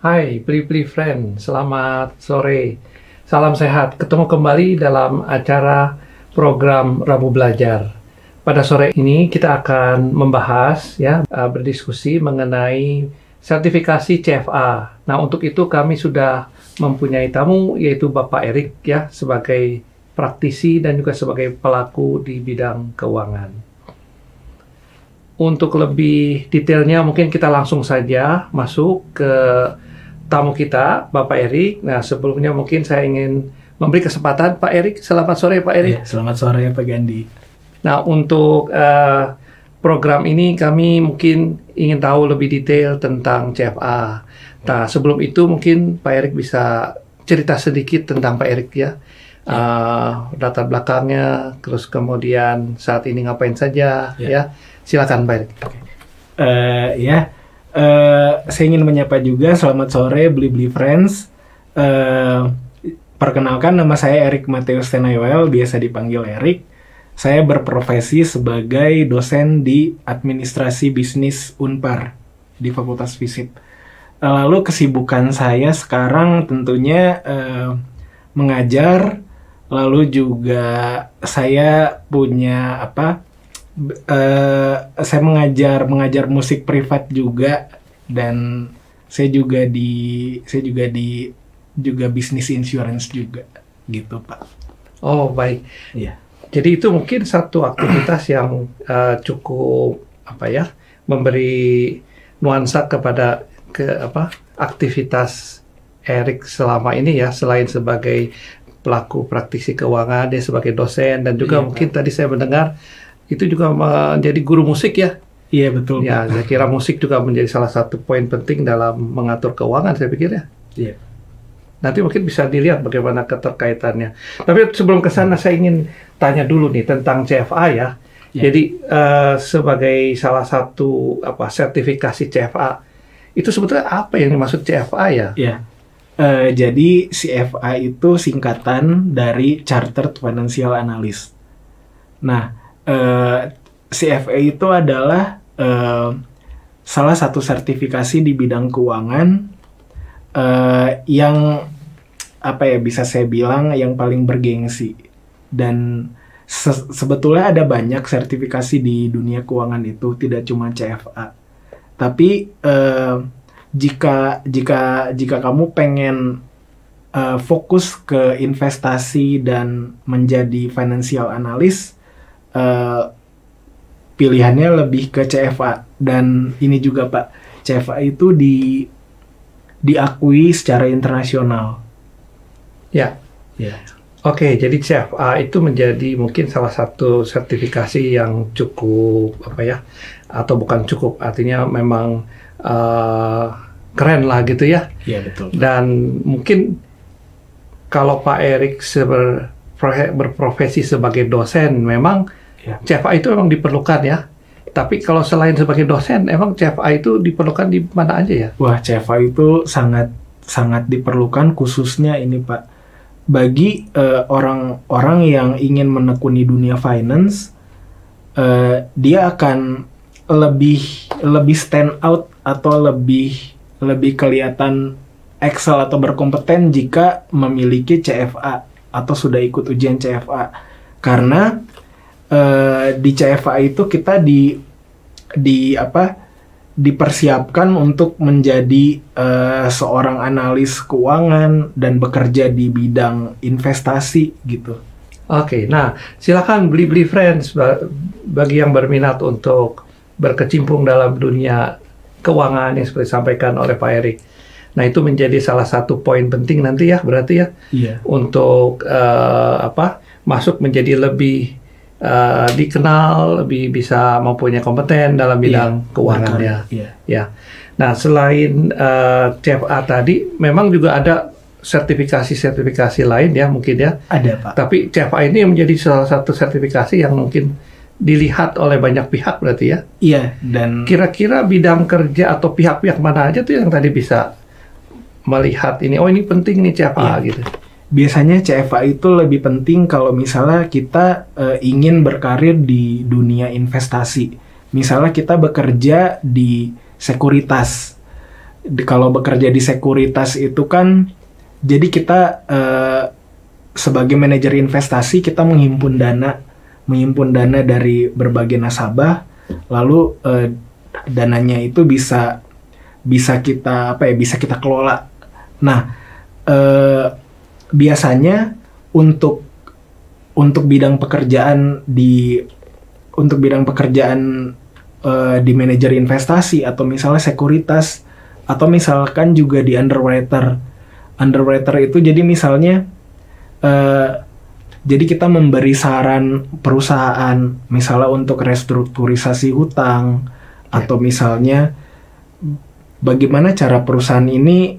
Hai, Pri Friend, selamat sore. Salam sehat. Ketemu kembali dalam acara program Rabu Belajar. Pada sore ini kita akan membahas berdiskusi mengenai sertifikasi CFA. Nah, untuk itu kami sudah mempunyai tamu yaitu Bapak Erik ya sebagai praktisi dan juga sebagai pelaku di bidang keuangan. Untuk lebih detailnya mungkin kita langsung saja masuk ke tamu kita, Bapak Erik. Nah, sebelumnya mungkin saya ingin memberi kesempatan Pak Erik. Selamat sore Pak Erik. Ya, selamat sore Pak Gandhi. Nah, untuk program ini kami mungkin ingin tahu lebih detail tentang CFA. Nah, sebelum itu mungkin Pak Erik bisa cerita sedikit tentang Pak Erik ya. Latar belakangnya, terus kemudian saat ini ngapain saja ya. Silakan Pak Erik. Saya ingin menyapa juga selamat sore Bli Friends. Perkenalkan, nama saya Erik Mateus Tenayuel, biasa dipanggil Erik. Saya berprofesi sebagai dosen di Administrasi Bisnis Unpar di Fakultas Fisip. Lalu kesibukan saya sekarang tentunya mengajar. Lalu juga saya punya saya mengajar musik privat juga, dan saya juga bisnis insurance juga gitu Pak. Oh baik. Iya. Jadi itu mungkin satu aktivitas yang cukup memberi nuansa kepada aktivitas Erik selama ini ya, selain sebagai pelaku praktisi keuangan, dia sebagai dosen dan juga mungkin tadi saya mendengar itu juga menjadi guru musik ya. Iya betul. Ya, saya kira musik juga menjadi salah satu poin penting dalam mengatur keuangan, saya pikir ya. Iya. Nanti mungkin bisa dilihat bagaimana keterkaitannya. Tapi sebelum ke sana saya ingin tanya dulu nih tentang CFA ya. Jadi sebagai salah satu sertifikasi CFA, itu sebetulnya apa yang dimaksud CFA ya? Iya. Jadi CFA itu singkatan dari Chartered Financial Analyst. Nah, CFA itu adalah salah satu sertifikasi di bidang keuangan yang bisa saya bilang yang paling bergengsi. Dan sebetulnya ada banyak sertifikasi di dunia keuangan itu, tidak cuma CFA. Tapi jika kamu pengen fokus ke investasi dan menjadi financial analyst, pilihannya lebih ke CFA. Dan ini juga Pak, CFA itu diakui secara internasional. Ya. Oke, jadi CFA itu menjadi mungkin salah satu sertifikasi yang cukup atau bukan cukup, artinya memang keren lah gitu ya. Iya betul. Dan mungkin kalau Pak Erik berprofesi sebagai dosen, memang CFA itu memang diperlukan ya. Tapi kalau selain sebagai dosen, emang CFA itu diperlukan di mana aja ya? Wah, CFA itu sangat diperlukan, khususnya ini Pak, bagi orang-orang yang ingin menekuni dunia finance. Dia akan lebih stand out atau lebih kelihatan excel atau berkompeten jika memiliki CFA atau sudah ikut ujian CFA. Karena di CFA itu kita dipersiapkan untuk menjadi seorang analis keuangan dan bekerja di bidang investasi gitu. Oke, nah silakan Bli Friends bagi yang berminat untuk berkecimpung dalam dunia keuangan yang seperti disampaikan oleh Pak Erik. Nah, itu menjadi salah satu poin penting nanti ya, berarti ya, untuk masuk menjadi lebih dikenal, lebih bisa mempunyai kompeten dalam bidang keuangannya. Ya. Nah, selain CFA tadi, memang juga ada sertifikasi lain ya, mungkin ya. Ada Pak. Tapi CFA ini menjadi salah satu sertifikasi yang mungkin dilihat oleh banyak pihak berarti ya. Iya, dan kira-kira bidang kerja atau pihak-pihak mana aja tuh yang tadi bisa melihat ini, oh ini penting nih CFA gitu. Biasanya CFA itu lebih penting kalau misalnya kita ingin berkarir di dunia investasi. Misalnya kita bekerja di sekuritas. kalau bekerja di sekuritas itu kan, jadi kita sebagai manajer investasi kita menghimpun dana dari berbagai nasabah, lalu dananya itu bisa kita bisa kita kelola. Nah, biasanya untuk bidang pekerjaan di di manajer investasi atau misalnya sekuritas atau misalkan juga di underwriter itu, jadi misalnya jadi kita memberi saran perusahaan misalnya untuk restrukturisasi hutang, atau misalnya bagaimana cara perusahaan ini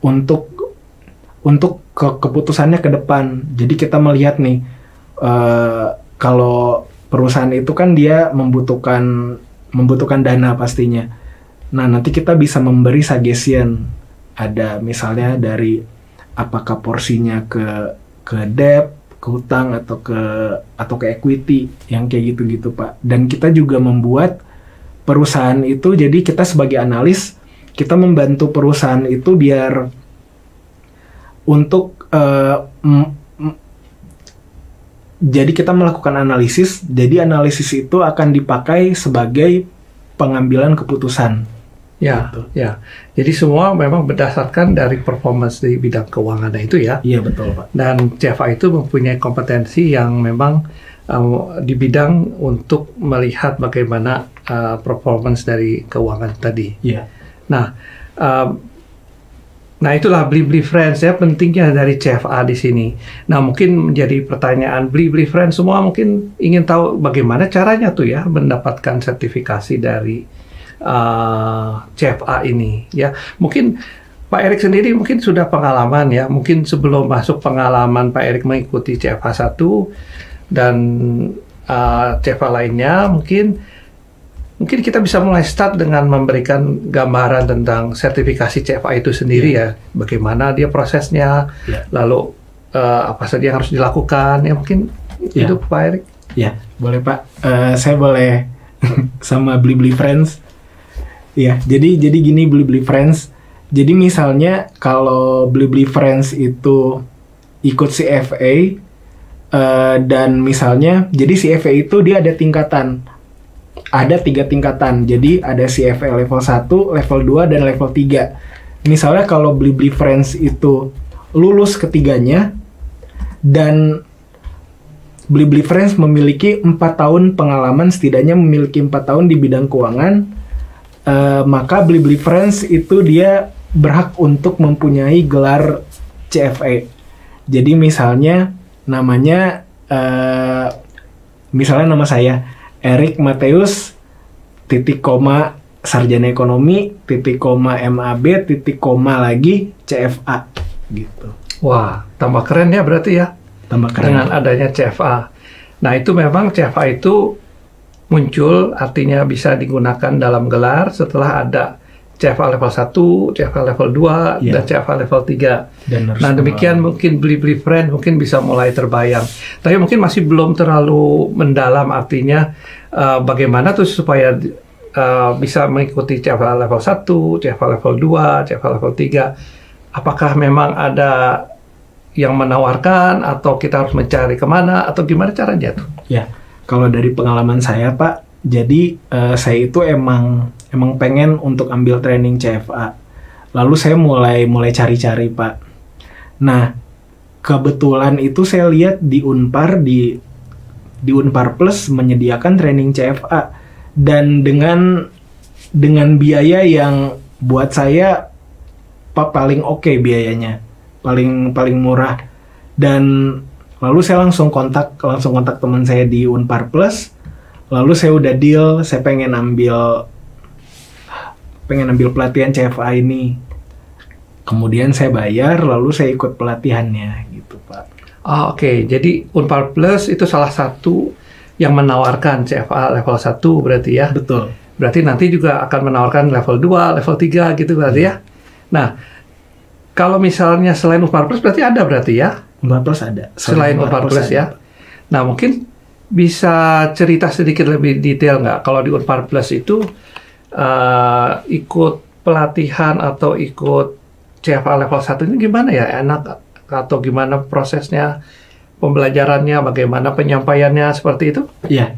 untuk keputusannya ke depan. Jadi kita melihat nih, kalau perusahaan itu kan dia membutuhkan dana pastinya. Nah, nanti kita bisa memberi suggestion, ada misalnya dari apakah porsinya ke debt, ke hutang, atau ke equity, yang kayak gitu-gitu, Pak. Dan kita juga membuat perusahaan itu, jadi kita sebagai analis, kita membantu perusahaan itu biar untuk jadi kita melakukan analisis, jadi analisis itu akan dipakai sebagai pengambilan keputusan. Ya, Gitu. ya. Jadi semua memang berdasarkan dari performance di bidang keuangan itu ya. Iya, betul, Pak. Dan CFA itu mempunyai kompetensi yang memang di bidang untuk melihat bagaimana performance dari keuangan tadi. Iya. Nah itulah Blibli Friends ya, pentingnya dari CFA di sini. Nah mungkin menjadi pertanyaan Blibli Friends semua mungkin ingin tahu bagaimana caranya tuh ya mendapatkan sertifikasi dari CFA ini ya. Mungkin Pak Erik sendiri mungkin sudah pengalaman ya, mungkin sebelum masuk pengalaman Pak Erik mengikuti CFA 1 dan CFA lainnya, mungkin kita bisa mulai start dengan memberikan gambaran tentang sertifikasi CFA itu sendiri ya, bagaimana dia prosesnya, lalu apa saja yang harus dilakukan ya, mungkin itu Pak Erik. Ya, boleh Pak. Saya boleh sama Blibli Friends. Ya, jadi gini Blibli Friends. Jadi misalnya kalau Blibli Friends itu ikut CFA dan misalnya, jadi CFA itu dia ada tingkatan. Ada 3 tingkatan. Jadi ada CFA level 1, level 2, dan level 3. Misalnya kalau Blibli Friends itu lulus ketiganya dan Blibli Friends memiliki 4 tahun pengalaman, setidaknya memiliki 4 tahun di bidang keuangan, maka Blibli Friends itu dia berhak untuk mempunyai gelar CFA. Jadi misalnya namanya, misalnya nama saya Erik Mateus, titik koma sarjana ekonomi, titik koma MAB, titik koma lagi CFA gitu. Wah, tambah keren ya berarti ya. Tambah keren. Dengan adanya CFA. Nah itu memang CFA itu muncul, artinya bisa digunakan dalam gelar setelah ada CFA level 1, CFA level 2, dan CFA level 3. Nah demikian mungkin Blibli Friends mungkin bisa mulai terbayang. Tapi mungkin masih belum terlalu mendalam, artinya bagaimana tuh supaya bisa mengikuti CFA level 1, CFA level 2, CFA level 3. Apakah memang ada yang menawarkan atau kita harus mencari kemana atau gimana caranya tuh? Ya, kalau dari pengalaman saya Pak, jadi saya itu emang pengen untuk ambil training CFA. Lalu saya mulai cari-cari Pak. Nah, kebetulan itu saya lihat di Unpar, di Unpar Plus menyediakan training CFA, dan dengan biaya yang buat saya paling oke biayanya, paling murah. Dan lalu saya langsung kontak teman saya di Unpar Plus. Lalu saya udah deal, saya pengen ambil pelatihan CFA ini. Kemudian saya bayar, lalu saya ikut pelatihannya gitu Pak. Oke. Jadi Unpar Plus itu salah satu yang menawarkan CFA level 1 berarti ya? Betul. Berarti nanti juga akan menawarkan level 2, level 3 gitu berarti ya? Nah, kalau misalnya selain Unpar Plus berarti ada berarti ya? Unpar Plus ada. Selain Unpar Plus ya? Nah, mungkin bisa cerita sedikit lebih detail nggak? Kalau di Unpar Plus itu ikut pelatihan atau ikut CFA level 1 ini gimana ya? Enak atau gimana prosesnya, pembelajarannya, bagaimana penyampaiannya, seperti itu? Iya.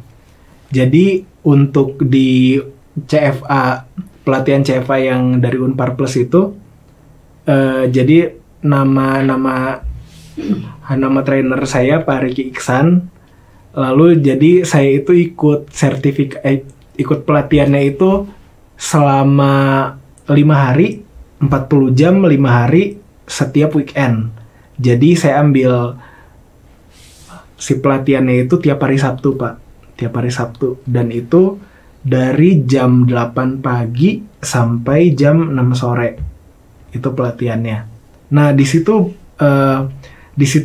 Jadi untuk di CFA, pelatihan CFA yang dari Unpar Plus itu, jadi nama trainer saya Pak Riki Iksan. Lalu jadi saya itu ikut pelatihannya itu selama 5 hari, 40 jam, 5 hari setiap weekend. Jadi saya ambil si pelatihannya itu tiap hari Sabtu, Pak. Tiap hari Sabtu. Dan itu dari jam 8 pagi sampai jam 6 sore. Itu pelatihannya. Nah, di situ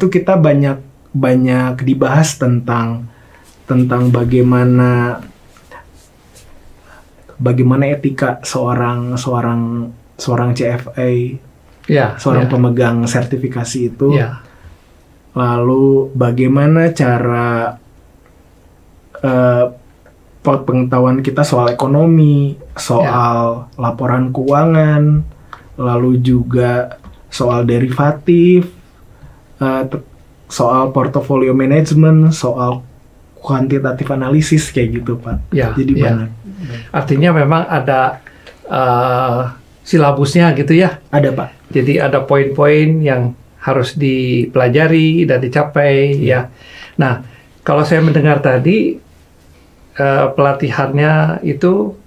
kita banyak dibahas tentang bagaimana etika seorang CFA, seorang pemegang sertifikasi itu. Lalu bagaimana cara pengetahuan kita soal ekonomi, soal laporan keuangan, lalu juga soal derivatif, soal portfolio management, soal kuantitatif analisis kayak gitu, Pak. Jadi banyak. Artinya memang ada silabusnya gitu ya? Ada, Pak. Jadi ada poin-poin yang harus dipelajari dan dicapai ya. Nah, kalau saya mendengar tadi pelatihannya itu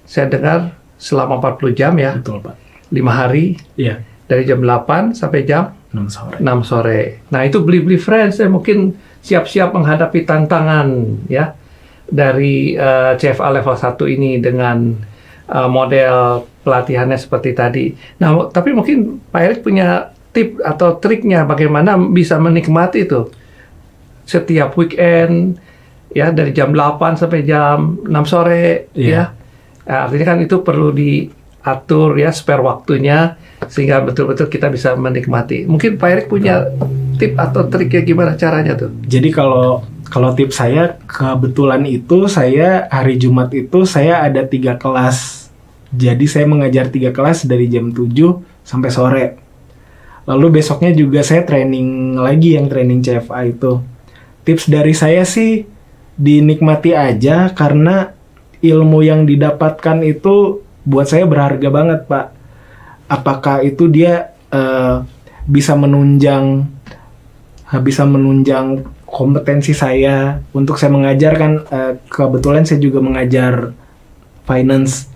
saya dengar selama 40 jam ya. Betul, Pak. 5 hari. Iya. Dari jam 8 sampai jam 6 sore. 6 sore. Nah, itu beli friends, saya mungkin siap-siap menghadapi tantangan ya dari CFA level 1 ini dengan model pelatihannya seperti tadi. Nah, tapi mungkin Pak Erik punya tip atau triknya bagaimana bisa menikmati itu setiap weekend ya dari jam 8 sampai jam 6 sore ya. Artinya kan itu perlu diatur ya spare waktunya sehingga betul-betul kita bisa menikmati. Mungkin Pak Erik punya tip atau triknya gimana caranya tuh? Jadi kalau tips saya kebetulan itu saya hari Jumat itu saya ada 3 kelas. Jadi saya mengajar 3 kelas dari jam 7 sampai sore. Lalu besoknya juga saya training lagi yang training CFA itu. Tips dari saya sih dinikmati aja karena ilmu yang didapatkan itu buat saya berharga banget, Pak. Apakah itu dia bisa menunjang kompetensi saya untuk saya mengajar kan, kebetulan saya juga mengajar finance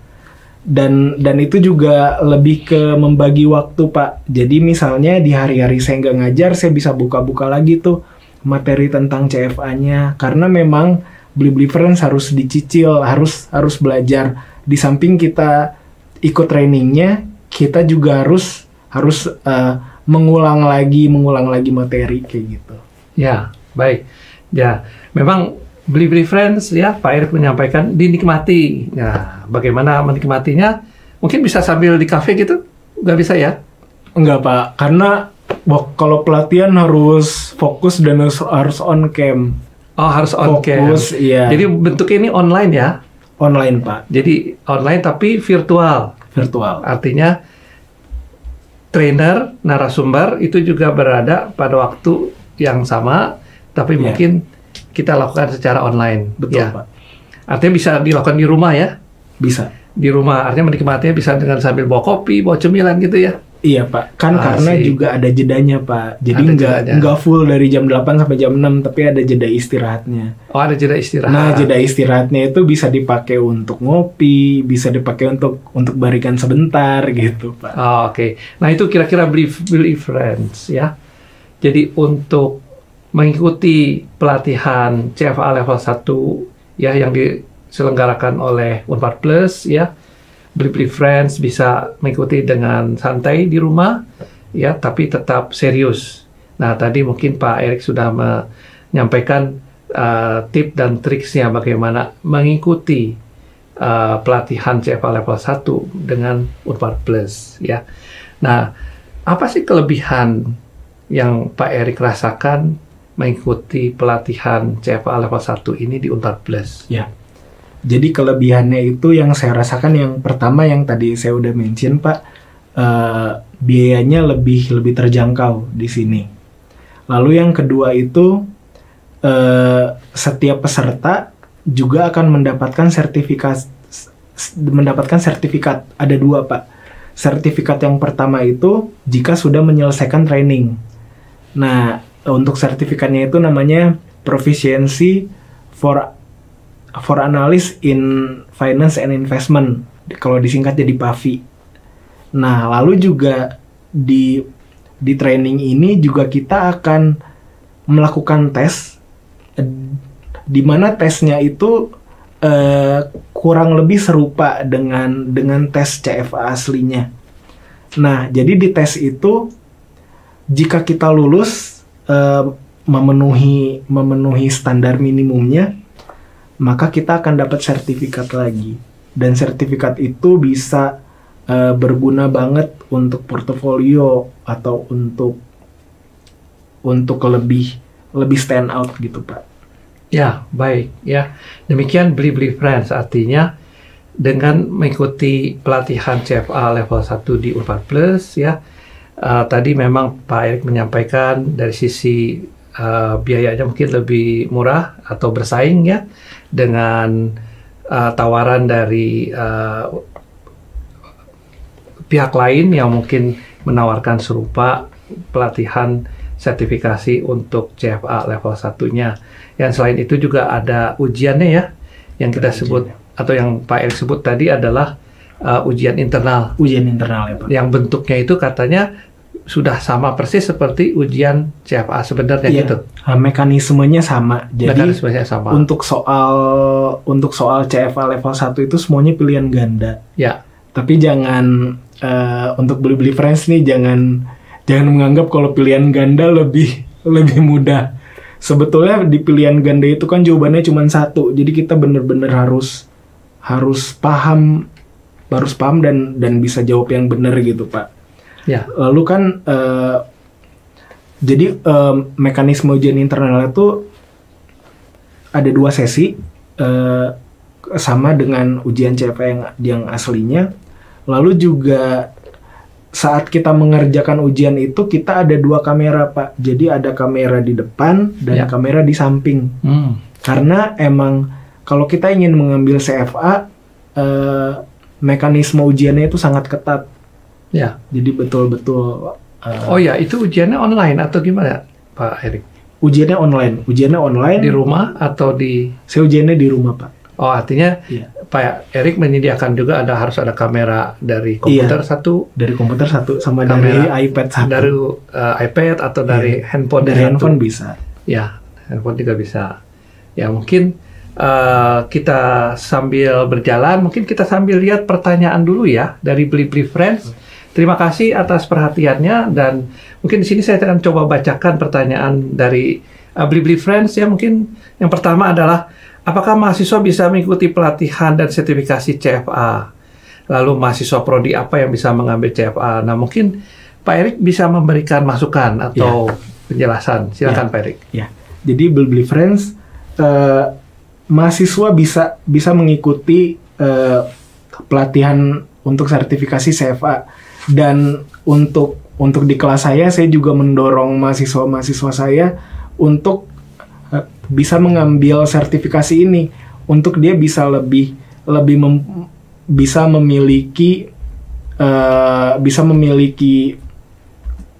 dan itu juga lebih ke membagi waktu, Pak. Jadi misalnya di hari-hari saya nggak ngajar, saya bisa buka-buka lagi tuh materi tentang CFA-nya karena memang Beli Friends harus dicicil, harus belajar. Di samping kita ikut trainingnya, kita juga harus mengulang lagi materi kayak gitu. Ya, baik. Ya, memang Beli Friends ya, Pak Erik menyampaikan dinikmati. Nah, bagaimana menikmatinya? Mungkin bisa sambil di kafe gitu? Nggak bisa ya? Enggak, Pak. Karena kalau pelatihan harus fokus dan harus on cam. Oh, harus on cam. Iya. Jadi bentuknya ini online ya? Online, Pak. Jadi online tapi virtual. Virtual. Artinya trainer, narasumber itu juga berada pada waktu yang sama, tapi mungkin kita lakukan secara online. Betul, Pak. Artinya bisa dilakukan di rumah ya? Bisa. Di rumah, artinya menikmatinya bisa dengan sambil bawa kopi, bawa cemilan gitu ya? Iya, Pak. Karena juga ada jedanya, Pak. Jadi nggak full dari jam 8 sampai jam 6, tapi ada jeda istirahatnya. Oh, ada jeda istirahat. Nah, jeda istirahatnya itu bisa dipakai untuk ngopi, bisa dipakai untuk barikan sebentar gitu, Pak. Oh, oke. Nah, itu kira-kira Beli Friends ya. Jadi untuk mengikuti pelatihan CFA level 1 ya yang diselenggarakan oleh Unpar Plus ya. Beli Friends bisa mengikuti dengan santai di rumah ya, tapi tetap serius. Nah, tadi mungkin Pak Erik sudah menyampaikan tip dan triksnya bagaimana mengikuti pelatihan CFA level 1 dengan Unpar Plus ya. Nah, apa sih kelebihan yang Pak Erik rasakan mengikuti pelatihan CFA level 1 ini di Unpar Plus? Ya. Jadi kelebihannya itu yang saya rasakan yang pertama yang tadi saya udah mention Pak, biayanya lebih terjangkau di sini. Lalu yang kedua itu setiap peserta juga akan mendapatkan sertifikat. Ada dua Pak. Sertifikat yang pertama itu jika sudah menyelesaikan training. Nah, untuk sertifikatnya itu namanya Proficiency for Analyst in Finance and Investment, kalau disingkat jadi PAFI. Nah, lalu juga di training ini juga kita akan melakukan tes, di mana tesnya itu kurang lebih serupa dengan tes CFA aslinya. Nah, jadi di tes itu jika kita lulus memenuhi standar minimumnya, maka kita akan dapat sertifikat lagi. Dan sertifikat itu bisa berguna banget untuk portofolio atau untuk lebih stand out gitu Pak. Ya, baik ya. Demikian Beli Friends, artinya dengan mengikuti pelatihan CFA level 1 di Unpad Plus ya. Tadi memang Pak Erik menyampaikan dari sisi biayanya mungkin lebih murah atau bersaing ya dengan tawaran dari pihak lain yang mungkin menawarkan serupa pelatihan sertifikasi untuk CFA level 1-nya. Yang selain itu juga ada ujiannya ya, yang kita sebut atau yang Pak Erik sebut tadi adalah ujian internal. Ujian internal ya Pak. Yang bentuknya itu katanya sudah sama persis seperti ujian CFA sebenarnya gitu. Mekanismenya sama. Jadi mekanismenya sama. Untuk soal CFA level 1 itu semuanya pilihan ganda. Ya. Tapi jangan untuk Beli Friends nih jangan menganggap kalau pilihan ganda lebih mudah. Sebetulnya di pilihan ganda itu kan jawabannya cuma satu. Jadi kita benar-benar harus paham dan bisa jawab yang benar gitu Pak. Ya. Lalu kan jadi mekanisme ujian internal itu ada 2 sesi sama dengan ujian CFA yang aslinya. Lalu juga saat kita mengerjakan ujian itu kita ada 2 kamera Pak. Jadi ada kamera di depan dan kamera di samping. Karena emang kalau kita ingin mengambil CFA mekanisme ujiannya itu sangat ketat. Ya. Jadi betul-betul. Oh ya, itu ujiannya online atau gimana, Pak Erik? Ujiannya online. Di rumah atau di? Saya ujiannya di rumah, Pak. Oh, artinya Pak Erik menyediakan juga harus ada kamera dari komputer satu. Dari komputer satu sama dari iPad satu. Dari iPad atau dari handphone. Dari handphone bisa. Ya, handphone juga bisa. Ya mungkin kita sambil berjalan, mungkin kita sambil lihat pertanyaan dulu ya dari Beli Friends. Terima kasih atas perhatiannya dan mungkin di sini saya akan coba bacakan pertanyaan dari Beli Friends ya. Mungkin yang pertama adalah apakah mahasiswa bisa mengikuti pelatihan dan sertifikasi CFA? Lalu mahasiswa prodi apa yang bisa mengambil CFA? Nah mungkin Pak Erik bisa memberikan masukan atau penjelasan. Silakan Pak Erik. Ya. Jadi Beli Friends mahasiswa bisa mengikuti pelatihan untuk sertifikasi CFA. Dan untuk di kelas saya juga mendorong mahasiswa saya untuk bisa mengambil sertifikasi ini untuk dia bisa bisa memiliki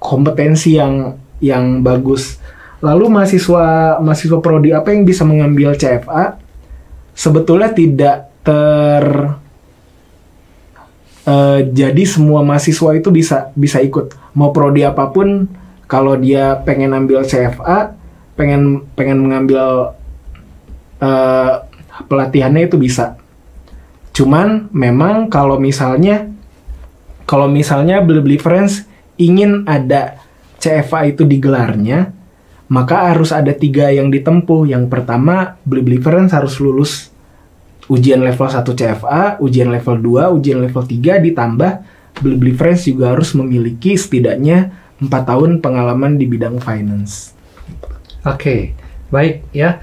kompetensi yang bagus. Lalu mahasiswa prodi apa yang bisa mengambil CFA sebetulnya tidak jadi semua mahasiswa itu bisa ikut. Mau prodi apapun, kalau dia pengen ambil CFA, pengen mengambil pelatihannya itu bisa. Cuman memang kalau misalnya Beli Friends ingin ada CFA itu digelarnya, maka harus ada 3 yang ditempuh. Yang pertama, Beli Friends harus lulus ujian level 1 CFA, ujian level 2, ujian level 3, ditambah Beli Friends juga harus memiliki setidaknya 4 tahun pengalaman di bidang finance. Oke, baik ya.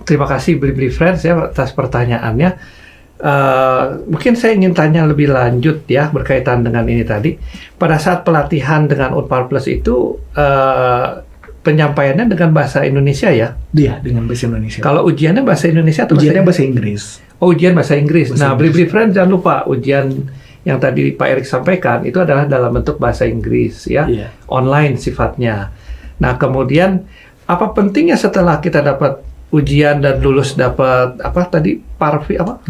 Terima kasih Blibli Friends ya atas pertanyaannya. Mungkin saya ingin tanya lebih lanjut ya berkaitan dengan ini tadi. Pada saat pelatihan dengan Unpar Plus itu penyampaiannya dengan bahasa Indonesia ya? Iya, dengan bahasa Indonesia. Kalau ujiannya bahasa Indonesia atau ujiannya bahasa Inggris? Oh, ujian bahasa Inggris. Bahasa Nah, Blibli Friends jangan lupa ujian yang tadi Pak Erik sampaikan itu adalah dalam bentuk bahasa Inggris ya, online sifatnya. Nah, kemudian apa pentingnya setelah kita dapat ujian dan lulus dapat apa tadi parvi apa?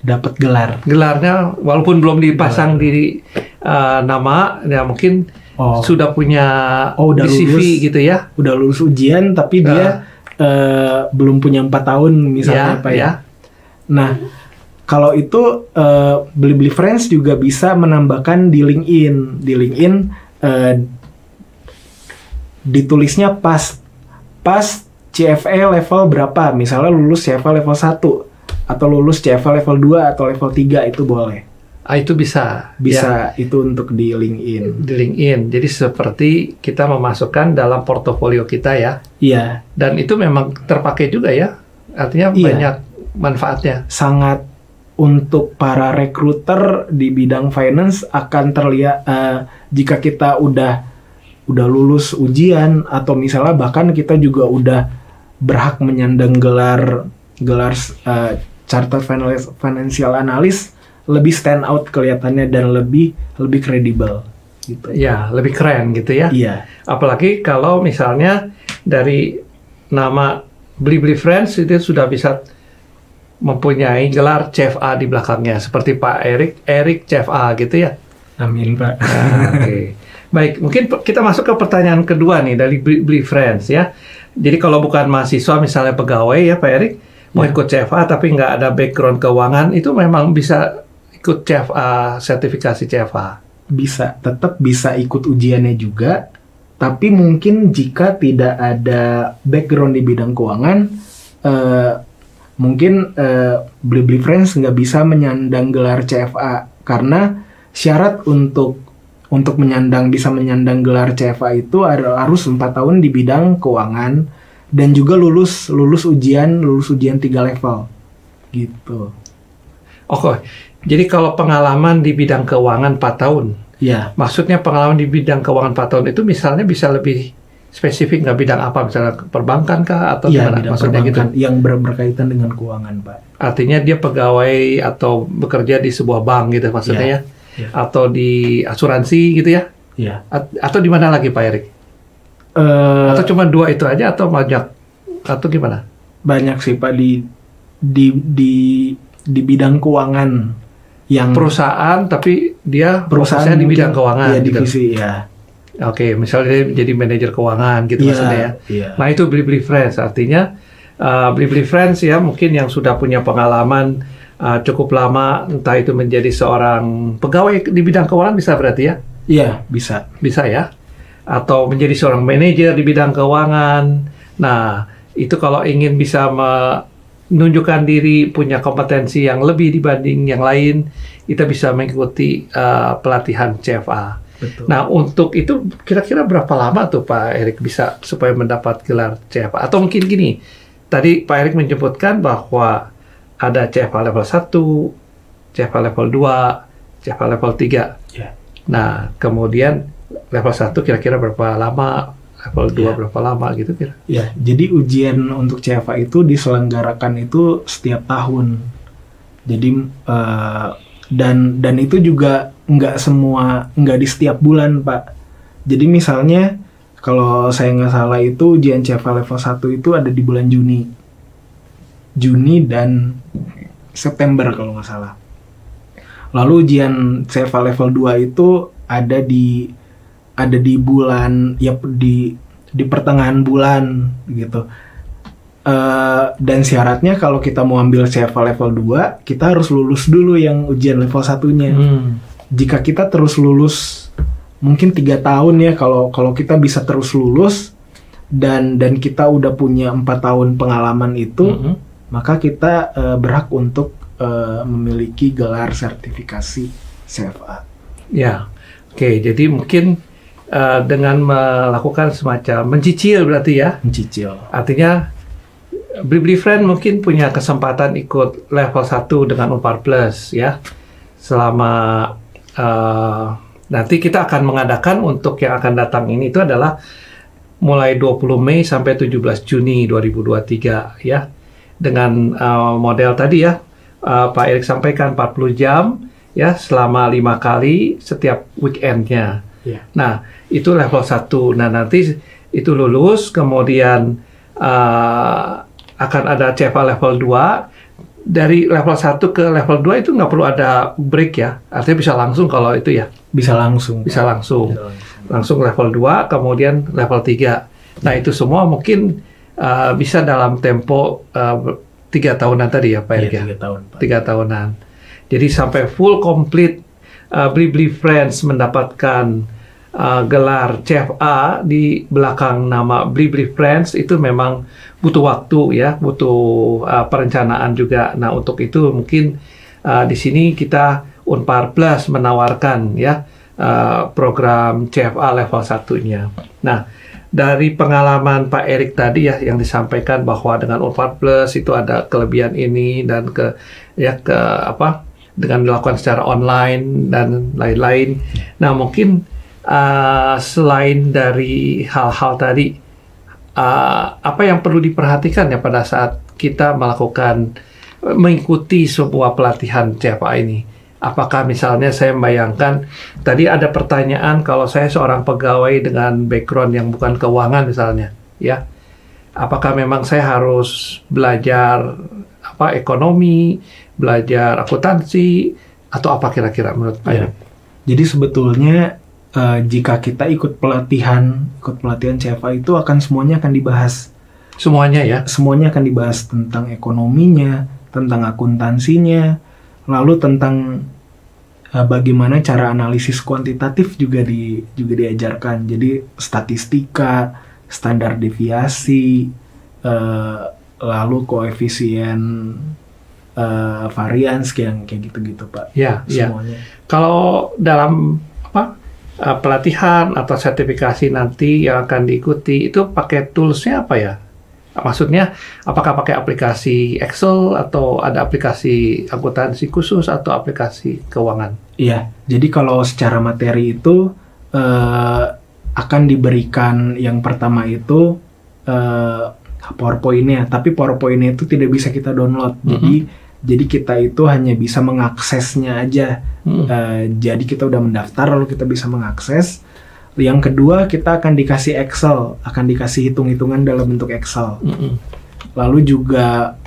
Dapat gelar. Gelarnya walaupun belum dipasang di nama, ya mungkin sudah punya udah di CV lulus, gitu ya. Udah lulus ujian tapi dia belum punya 4 tahun misalnya Pak ya. Nah, kalau itu Blibli Friends juga bisa menambahkan di LinkedIn. Di LinkedIn ditulisnya pas CFA level berapa, misalnya lulus CFA level 1 atau lulus CFA level 2 atau level 3 itu boleh. Itu bisa ya. Itu untuk di LinkedIn. Di LinkedIn. Jadi seperti kita memasukkan dalam portofolio kita ya. Iya. Dan itu memang terpakai juga ya. Artinya banyak manfaatnya. Sangat untuk para recruiter di bidang finance akan terlihat jika kita udah lulus ujian atau misalnya bahkan kita juga udah berhak menyandang gelar Chartered Financial Analyst, lebih stand out kelihatannya dan lebih kredibel gitu. Ya, lebih keren gitu ya. Iya. Apalagi kalau misalnya dari nama Blibli Friends itu sudah bisa mempunyai gelar CFA di belakangnya seperti Pak Erik CFA gitu ya. Amin, Pak. Oke. Baik, mungkin kita masuk ke pertanyaan kedua nih dari Blibli Friends ya. Jadi kalau bukan mahasiswa misalnya pegawai ya Pak Erik mau ikut CFA tapi nggak ada background keuangan, itu memang bisa ikut CFA, sertifikasi CFA? Bisa, tetap bisa ikut ujiannya juga, tapi mungkin jika tidak ada background di bidang keuangan, mungkin Blibli Friends nggak bisa menyandang gelar CFA karena syarat untuk bisa menyandang gelar CFA itu harus 4 tahun di bidang keuangan dan juga lulus ujian 3 level gitu. Oke. Jadi kalau pengalaman di bidang keuangan 4 tahun. Ya. Maksudnya pengalaman di bidang keuangan 4 tahun itu misalnya bisa lebih spesifik nggak, bidang apa, misalnya perbankan kah atau gimana? Maksudnya gitu. Yang berkaitan dengan keuangan, Pak. Artinya dia pegawai atau bekerja di sebuah bank gitu maksudnya ya. Atau di asuransi gitu ya? Iya. Atau di mana lagi Pak Erik? Atau cuma 2 itu aja atau banyak? Atau gimana? Banyak sih Pak di bidang keuangan yang perusahaan tapi dia perusahaan di bidang keuangan. Iya, divisi gitu. Ya. Oke, misalnya dia jadi manajer keuangan gitu maksudnya ya. Iya. Nah itu Blibli Friends artinya Blibli Friends ya mungkin yang sudah punya pengalaman cukup lama, entah itu menjadi seorang pegawai di bidang keuangan bisa berarti ya? Iya, bisa. Bisa ya? Atau menjadi seorang manajer di bidang keuangan. Nah, itu kalau ingin bisa menunjukkan diri, punya kompetensi yang lebih dibanding yang lain, kita bisa mengikuti pelatihan CFA. Betul. Nah, untuk itu kira-kira berapa lama tuh Pak Erik bisa supaya mendapat gelar CFA? Atau mungkin gini, tadi Pak Erik menyebutkan bahwa ada CFA level 1, CFA level 2, CFA level 3. Yeah. Nah, kemudian level 1 kira-kira berapa lama, level 2 berapa lama gitu kira? Ya, jadi ujian untuk CFA itu diselenggarakan itu setiap tahun. Jadi dan itu juga nggak di setiap bulan, Pak. Jadi misalnya kalau saya nggak salah itu ujian CFA level 1 itu ada di bulan Juni dan September kalau nggak salah. Lalu ujian CFA level 2 itu ada di bulan ya di pertengahan bulan gitu. Dan syaratnya kalau kita mau ambil CFA level 2, kita harus lulus dulu yang ujian level 1-nya. Jika kita terus lulus mungkin 3 tahun ya, kalau kita bisa terus lulus dan kita udah punya 4 tahun pengalaman itu, maka kita berhak untuk memiliki gelar sertifikasi CFA. Ya, oke. Jadi mungkin dengan melakukan semacam mencicil berarti ya? Mencicil. Artinya Blibli Friend mungkin punya kesempatan ikut level 1 dengan Unpar Plus ya. Selama nanti kita akan mengadakan untuk yang akan datang ini itu adalah mulai 20 Mei sampai 17 Juni 2023 ya. Dengan model tadi ya, Pak Erik sampaikan 40 jam ya selama 5 kali setiap weekendnya. Yeah. Nah, itu level 1. Nah, nanti itu lulus, kemudian akan ada CFA level 2. Dari level 1 ke level 2 itu nggak perlu ada break ya. Artinya bisa langsung kalau itu ya. Bisa langsung. Bisa langsung. Langsung level 2, kemudian level 3. Nah, itu semua mungkin bisa dalam tempo 3 tahunan tadi ya Pak Erik ya? 3 tahun, Pak. 3 tahunan. Jadi sampai full complete Blibli Friends mendapatkan gelar CFA di belakang nama Blibli Friends itu memang butuh waktu ya, butuh perencanaan juga. Nah, untuk itu mungkin di sini kita Unpar Plus menawarkan ya program CFA level 1-nya. Nah, dari pengalaman Pak Erik tadi ya yang disampaikan bahwa dengan Unpar Plus itu ada kelebihan ini dan dengan dilakukan secara online dan lain-lain. Nah, mungkin selain dari hal-hal tadi, apa yang perlu diperhatikan ya pada saat kita mengikuti sebuah pelatihan CFA ini? Apakah misalnya saya membayangkan, tadi ada pertanyaan kalau saya seorang pegawai dengan background yang bukan keuangan misalnya, ya, apakah memang saya harus belajar ekonomi, belajar akuntansi, atau apa kira-kira menurut Pak Erik? Jadi sebetulnya jika kita ikut pelatihan CFA itu semuanya akan dibahas. Semuanya ya? Semuanya akan dibahas tentang ekonominya, tentang akuntansinya, lalu tentang bagaimana cara analisis kuantitatif juga diajarkan. Jadi statistika, standar deviasi, lalu koefisien varians kayak gitu-gitu Pak. Ya, semuanya. Kalau dalam pelatihan atau sertifikasi nanti yang akan diikuti itu pakai toolsnya apa ya? Maksudnya apakah pakai aplikasi Excel atau ada aplikasi akuntansi khusus atau aplikasi keuangan? Iya, jadi kalau secara materi itu akan diberikan yang pertama itu PowerPoint-nya, tapi PowerPoint-nya itu tidak bisa kita download. Jadi kita itu hanya bisa mengaksesnya aja. Jadi kita udah mendaftar lalu kita bisa mengakses. Yang kedua kita akan dikasih Excel, akan dikasih hitung-hitungan dalam bentuk Excel. Lalu juga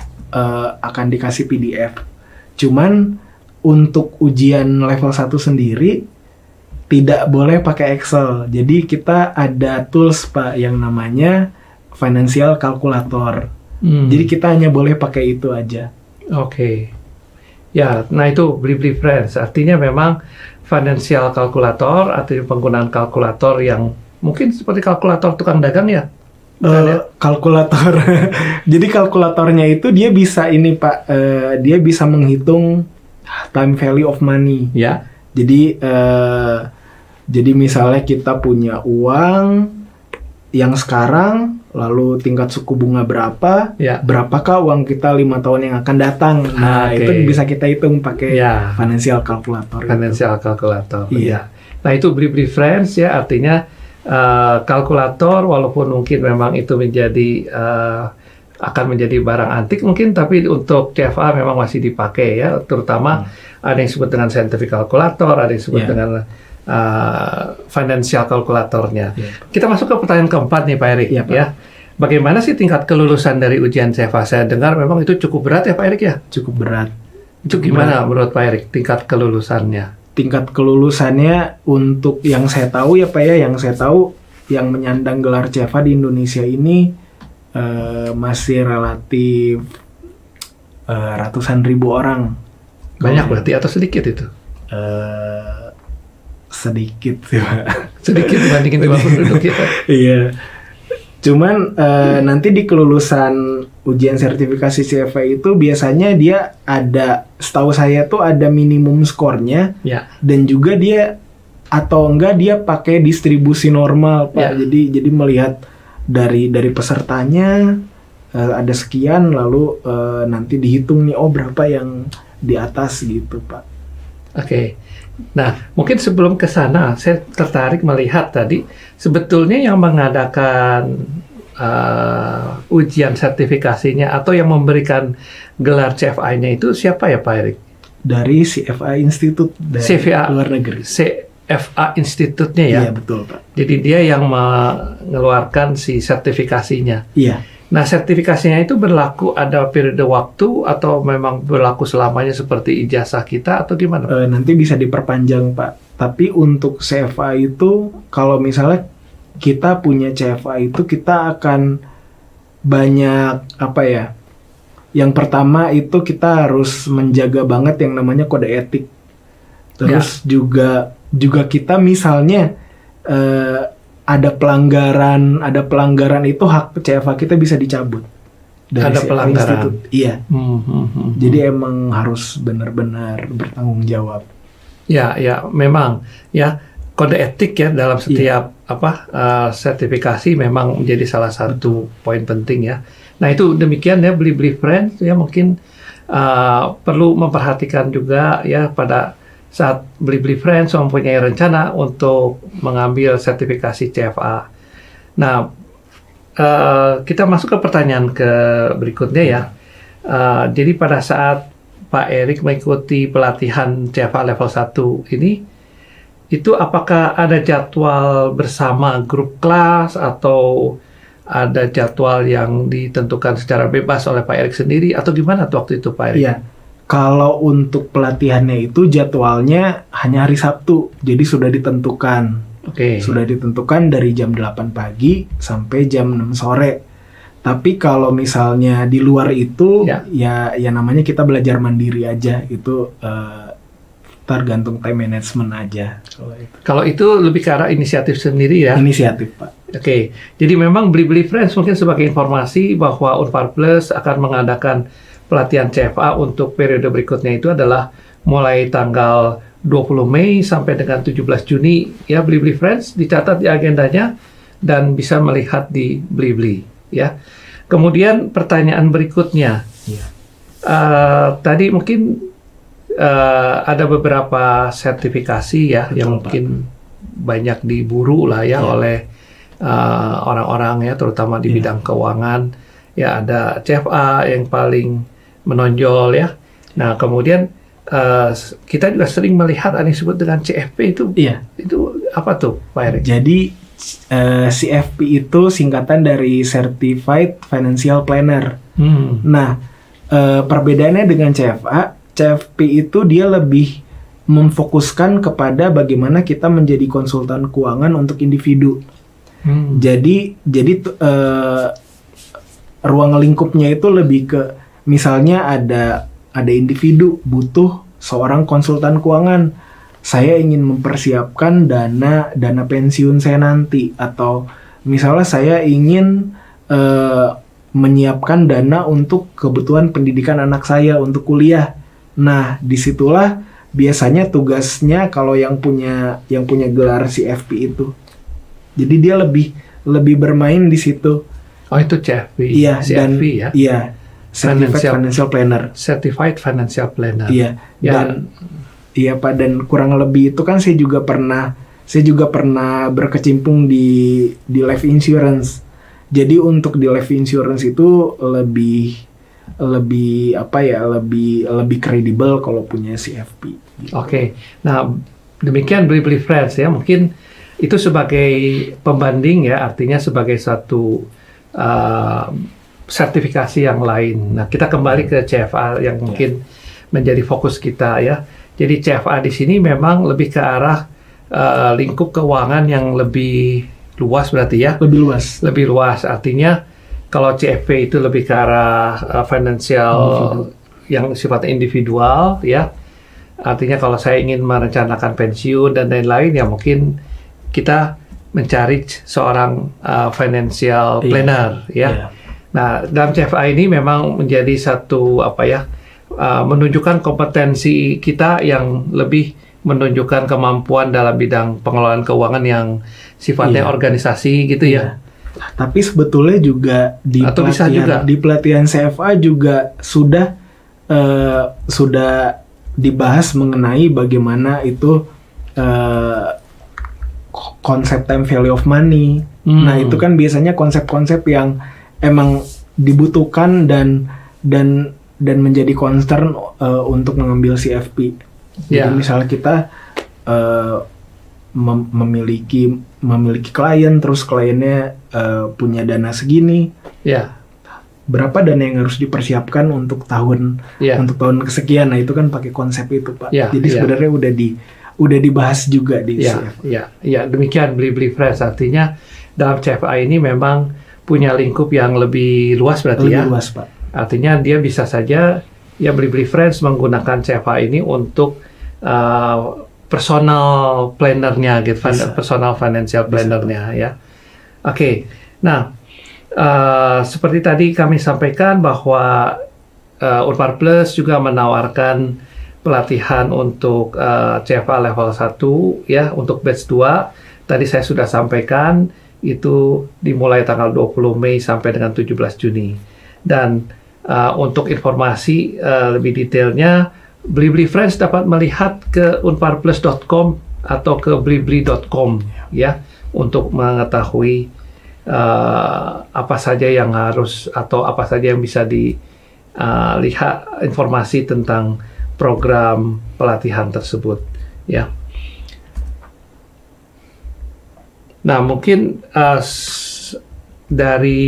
akan dikasih PDF. Cuman untuk ujian level 1 sendiri tidak boleh pakai Excel. Jadi kita ada tools Pak yang namanya Financial Calculator. Jadi kita hanya boleh pakai itu aja. Oke. Ya, nah itu Blibli Friends. Artinya memang financial calculator atau penggunaan kalkulator yang mungkin seperti kalkulator tukang dagang ya? Kalkulator. Jadi kalkulatornya itu dia bisa ini Pak, dia bisa menghitung time value of money. Ya. Jadi misalnya kita punya uang yang sekarang, lalu tingkat suku bunga berapa, berapakah uang kita 5 tahun yang akan datang. Nah, itu bisa kita hitung pakai financial calculator. Financial calculator. Iya. Nah, itu Blibli Friends ya, artinya kalkulator walaupun mungkin memang itu akan menjadi barang antik mungkin, tapi untuk CFA memang masih dipakai ya, terutama ada yang disebut dengan scientific calculator, ada yang disebut dengan financial kalkulatornya. Kita masuk ke pertanyaan keempat nih Pak Erik ya. Bagaimana sih tingkat kelulusan dari ujian CFA? Saya dengar memang itu cukup berat ya Pak Erik ya? Cukup berat. Itu gimana menurut Pak Erik tingkat kelulusannya? Tingkat kelulusannya untuk yang saya tahu ya Pak ya, yang menyandang gelar CFA di Indonesia ini masih relatif ratusan ribu orang. Banyak berarti atau sedikit itu? Sedikit sih Pak. Sedikit dibandingin jumlah penduduk kita. Iya. Cuman nanti di kelulusan ujian sertifikasi CFA itu biasanya dia ada, setahu saya tuh ada minimum skornya. Dan juga dia atau enggak dia pakai distribusi normal Pak. Jadi melihat dari pesertanya, ada sekian lalu nanti dihitung nih berapa yang di atas gitu Pak. Oke. Nah, mungkin sebelum ke sana, saya tertarik melihat tadi sebetulnya yang mengadakan ujian sertifikasinya atau yang memberikan gelar CFI-nya itu siapa ya Pak Erik? Dari CFA Institute dari CFA, luar negeri. CFA Institute-nya ya? Iya, betul Pak. Jadi dia yang mengeluarkan si sertifikasinya. Iya. Nah, sertifikasinya itu berlaku ada periode waktu atau memang berlaku selamanya seperti ijazah kita atau gimana? Nanti bisa diperpanjang Pak. Tapi untuk CFA itu kalau misalnya kita punya CFA itu kita akan banyak apa ya? Yang pertama itu kita harus menjaga banget yang namanya kode etik. Terus juga kita misalnya ada pelanggaran itu hak CFA kita bisa dicabut dari ada pelanggaran. Institut. Iya. Jadi emang harus benar-benar bertanggung jawab. Ya, memang ya kode etik ya dalam setiap sertifikasi memang menjadi salah satu poin penting ya. Nah itu demikian ya Beli Friends ya mungkin perlu memperhatikan juga ya pada saat Beli Friends mempunyai rencana untuk mengambil sertifikasi CFA. Nah, kita masuk ke pertanyaan berikutnya ya. Jadi pada saat Pak Erik mengikuti pelatihan CFA level 1 ini, itu apakah ada jadwal bersama grup kelas atau ada jadwal yang ditentukan secara bebas oleh Pak Erik sendiri atau gimana tuh waktu itu Pak Erik? Iya. Kalau untuk pelatihannya itu jadwalnya hanya hari Sabtu, jadi sudah ditentukan. Oke. Sudah ditentukan dari jam 8 pagi sampai jam 6 sore. Tapi kalau misalnya di luar itu, ya namanya kita belajar mandiri aja, itu tergantung time management aja. Kalau itu lebih ke arah inisiatif sendiri ya? Inisiatif Pak. Oke, jadi memang Beli Friends mungkin sebagai informasi bahwa Unpar Plus akan mengadakan pelatihan CFA untuk periode berikutnya itu adalah mulai tanggal 20 Mei sampai dengan 17 Juni. Ya, Beli Friends dicatat di agendanya dan bisa melihat di Beli ya. Kemudian pertanyaan berikutnya. Ya. Tadi mungkin ada beberapa sertifikasi ya. Betul, yang mungkin banyak diburu lah ya oleh orang-orang ya terutama di bidang keuangan. Ya, ada CFA yang paling menonjol ya. Nah, kemudian kita juga sering melihat yang disebut dengan CFP itu. Iya. Itu apa tuh, Pak Erik? Jadi CFP itu singkatan dari Certified Financial Planner. Nah, perbedaannya dengan CFA, CFP itu dia lebih memfokuskan kepada bagaimana kita menjadi konsultan keuangan untuk individu. Jadi ruang lingkupnya itu lebih ke misalnya ada individu butuh seorang konsultan keuangan. Saya ingin mempersiapkan dana pensiun saya nanti, atau misalnya saya ingin menyiapkan dana untuk kebutuhan pendidikan anak saya untuk kuliah. Nah, disitulah biasanya tugasnya kalau yang punya gelar CFP itu. Jadi dia lebih bermain di situ. Oh, itu CFP. Iya, CFP ya. Iya. Certified Financial Planner. Certified Financial Planner. Iya. Dan iya Pak, dan kurang lebih itu kan saya juga pernah berkecimpung di life insurance. Jadi untuk di life insurance itu lebih kredibel kalau punya CFP. Gitu. Oke. Nah, demikian Beli Friends ya. Mungkin itu sebagai pembanding ya, artinya sebagai satu sertifikasi yang lain. Nah, kita kembali ke CFA yang mungkin menjadi fokus kita ya. Jadi CFA di sini memang lebih ke arah lingkup keuangan yang lebih luas berarti ya. Lebih luas. Artinya kalau CFP itu lebih ke arah financial yang sifatnya individual ya. Artinya kalau saya ingin merencanakan pensiun dan lain-lain ya mungkin kita mencari seorang financial planner ya. Nah, dalam CFA ini memang menjadi satu menunjukkan kompetensi kita yang lebih menunjukkan kemampuan dalam bidang pengelolaan keuangan yang sifatnya organisasi gitu ya. Tapi sebetulnya juga Atau bisa juga di pelatihan CFA juga sudah dibahas mengenai bagaimana itu konsep time value of money. Nah, itu kan biasanya konsep-konsep yang emang dibutuhkan dan menjadi concern untuk mengambil CFP. Jadi misalnya kita memiliki klien, terus kliennya punya dana segini. Berapa dana yang harus dipersiapkan untuk tahun kesekian. Nah, itu kan pakai konsep itu, Pak. Jadi sebenarnya udah dibahas juga di CFA. Demikian Beli Friends. Artinya dalam CFA ini memang punya lingkup yang lebih luas berarti lebih luas, Pak. Artinya dia bisa saja Beli Friends menggunakan CFA ini untuk personal planner-nya gitu, personal financial planner-nya ya. Oke. Nah, seperti tadi kami sampaikan bahwa Unpar Plus juga menawarkan pelatihan untuk CFA level 1 ya, untuk batch 2. Tadi saya sudah sampaikan itu dimulai tanggal 20 Mei sampai dengan 17 Juni. Dan untuk informasi lebih detailnya, Beli Friends dapat melihat ke unparplus.com atau ke blibli.com ya, untuk mengetahui apa saja yang harus atau apa saja yang bisa dilihat informasi tentang program pelatihan tersebut ya. Nah, mungkin dari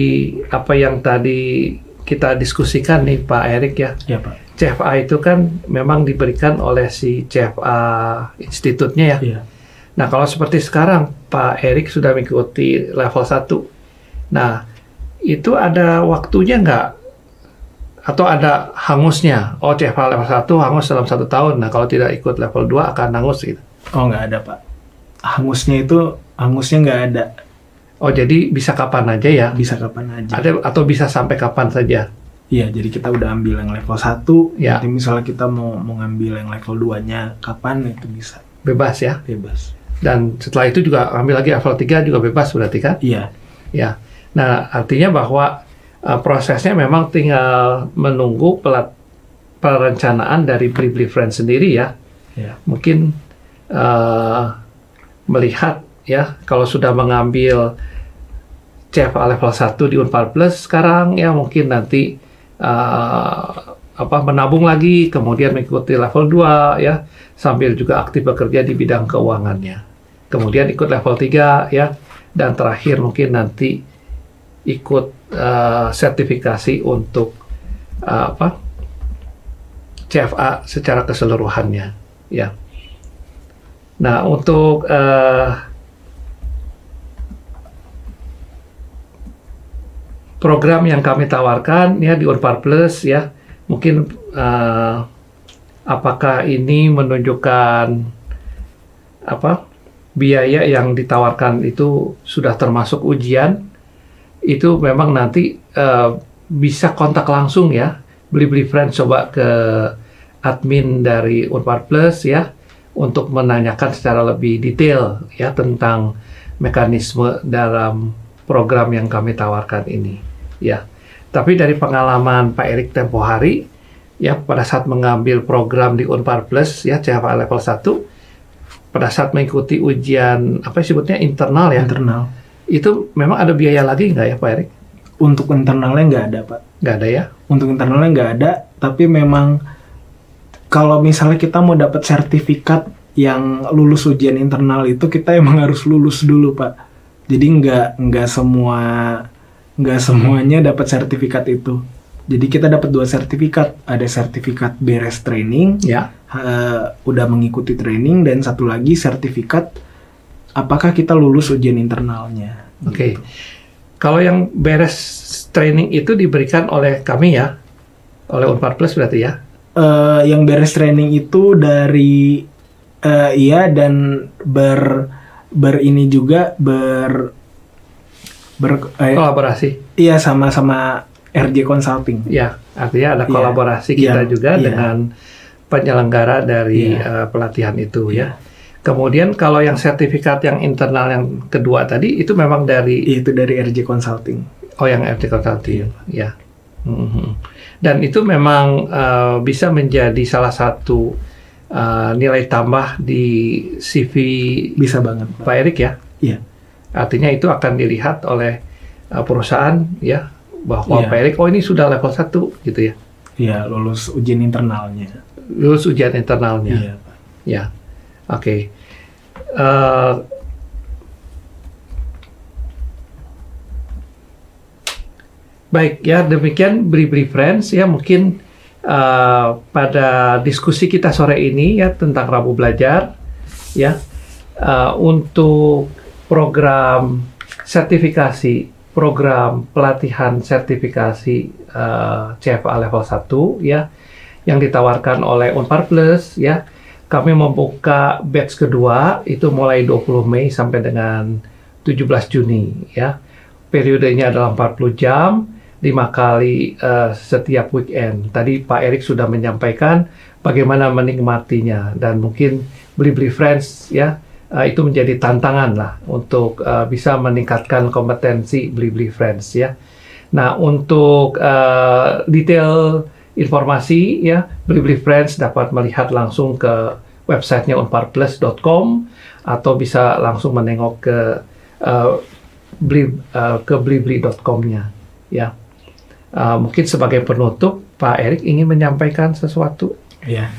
apa yang tadi kita diskusikan nih Pak Erik ya. Ya, Pak. CFA itu kan memang diberikan oleh si CFA institutnya ya. Iya. Nah, kalau seperti sekarang Pak Erik sudah mengikuti level 1. Nah, itu ada waktunya nggak? Atau ada hangusnya? Oh, CFA level 1 hangus dalam 1 tahun. Nah, kalau tidak ikut level 2 akan hangus gitu. Oh, nggak ada, Pak. Hangusnya nggak ada. Oh, jadi bisa kapan aja ya? Bisa kapan aja. Atau bisa sampai kapan saja? Iya, jadi kita udah ambil yang level 1, nanti misalnya kita mau ngambil yang level 2-nya kapan, itu bisa. Bebas ya? Bebas. Dan setelah itu juga ambil lagi level 3 juga bebas berarti kan? Iya. Ya. Nah, artinya bahwa prosesnya memang tinggal menunggu perencanaan dari Beli Friends sendiri ya. Ya. Mungkin melihat ya, kalau sudah mengambil CFA level 1 di Unpar Plus sekarang ya, mungkin nanti menabung lagi, kemudian mengikuti level 2 ya, sambil juga aktif bekerja di bidang keuangannya. Kemudian ikut level 3 ya, dan terakhir mungkin nanti ikut sertifikasi untuk CFA secara keseluruhannya ya. Nah, untuk program yang kami tawarkan ya di Unpar Plus ya, mungkin apakah ini menunjukkan biaya yang ditawarkan itu sudah termasuk ujian, itu memang nanti bisa kontak langsung ya, Beli Friends coba ke admin dari Unpar Plus ya, untuk menanyakan secara lebih detail ya tentang mekanisme dalam program yang kami tawarkan ini. Ya, tapi dari pengalaman Pak Erik tempo hari, ya pada saat mengambil program di Unpar Plus, ya CFA level 1, pada saat mengikuti ujian internal ya. Internal. Itu memang ada biaya lagi nggak ya Pak Erik? Untuk internalnya nggak ada, Pak. Nggak ada ya? Untuk internalnya nggak ada, tapi memang kalau misalnya kita mau dapat sertifikat yang lulus ujian internal itu, kita emang harus lulus dulu, Pak. Jadi nggak semuanya dapat sertifikat itu. Jadi kita dapat 2 sertifikat. Ada sertifikat beres training, ya. Udah mengikuti training, dan satu lagi sertifikat apakah kita lulus ujian internalnya. Oke. Kalau yang beres training itu diberikan oleh kami ya, oleh Unpar Plus berarti ya? Yang beres training itu dari dan ini juga kolaborasi. Iya, sama RJ Consulting. Ya, artinya ada kolaborasi kita juga dengan penyelenggara dari pelatihan itu ya. Kemudian kalau yang sertifikat yang internal yang kedua tadi itu memang dari Itu dari RJ Consulting. yang RT Consulting, ya. Dan itu memang bisa menjadi salah satu nilai tambah di CV Bisa banget, Pak. Pak Erik ya. Iya. Artinya itu akan dilihat oleh perusahaan ya bahwa Iya. Pak Erik ini sudah level 1 gitu ya. Iya, lulus ujian internalnya. Lulus ujian internalnya. Iya, Pak. Ya. Oke. Baik ya, demikian Blibli Friends ya, mungkin pada diskusi kita sore ini ya tentang Rabu Belajar ya, untuk program sertifikasi, program pelatihan sertifikasi CFA level 1 ya yang ditawarkan oleh Unpar Plus ya. Kami membuka batch kedua itu mulai 20 Mei sampai dengan 17 Juni ya. Periodenya adalah 40 jam, 5 kali setiap weekend. Tadi Pak Erik sudah menyampaikan bagaimana menikmatinya, dan mungkin Blibli Friends ya itu menjadi tantangan lah untuk bisa meningkatkan kompetensi Blibli Friends ya. Nah, untuk detail informasi ya, Blibli Friends dapat melihat langsung ke websitenya unparplus.com atau bisa langsung menengok ke blibli.com-nya ya. Mungkin sebagai penutup, Pak Erik ingin menyampaikan sesuatu. Iya.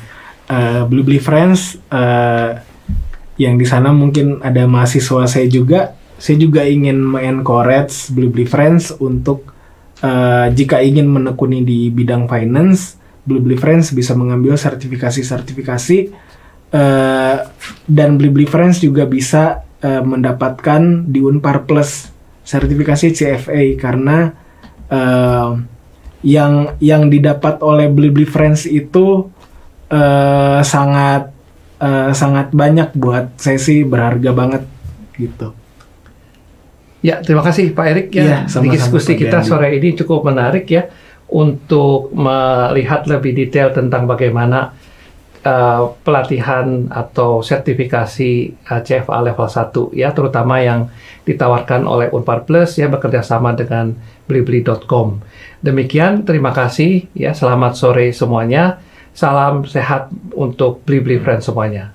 Blibli Friends, yang di sana mungkin ada mahasiswa saya juga. Saya juga ingin me-encourage Blibli Friends untuk jika ingin menekuni di bidang finance, Blibli Friends bisa mengambil sertifikasi-sertifikasi, dan Blibli Friends juga bisa mendapatkan di Unpar Plus sertifikasi CFA, karena yang didapat oleh Blibli Friends itu sangat banyak. Buat saya sih berharga banget gitu. Ya, terima kasih Pak Erik ya. Iya, sama-sama, Diskusi Pak kita Dendi. sore ini cukup menarik ya untuk melihat lebih detail tentang bagaimana pelatihan atau sertifikasi CFA level 1 ya, terutama yang ditawarkan oleh Unpar Plus ya, bekerja sama dengan blibli.com. Demikian, terima kasih ya. Selamat sore semuanya. Salam sehat untuk Blibli Friends semuanya.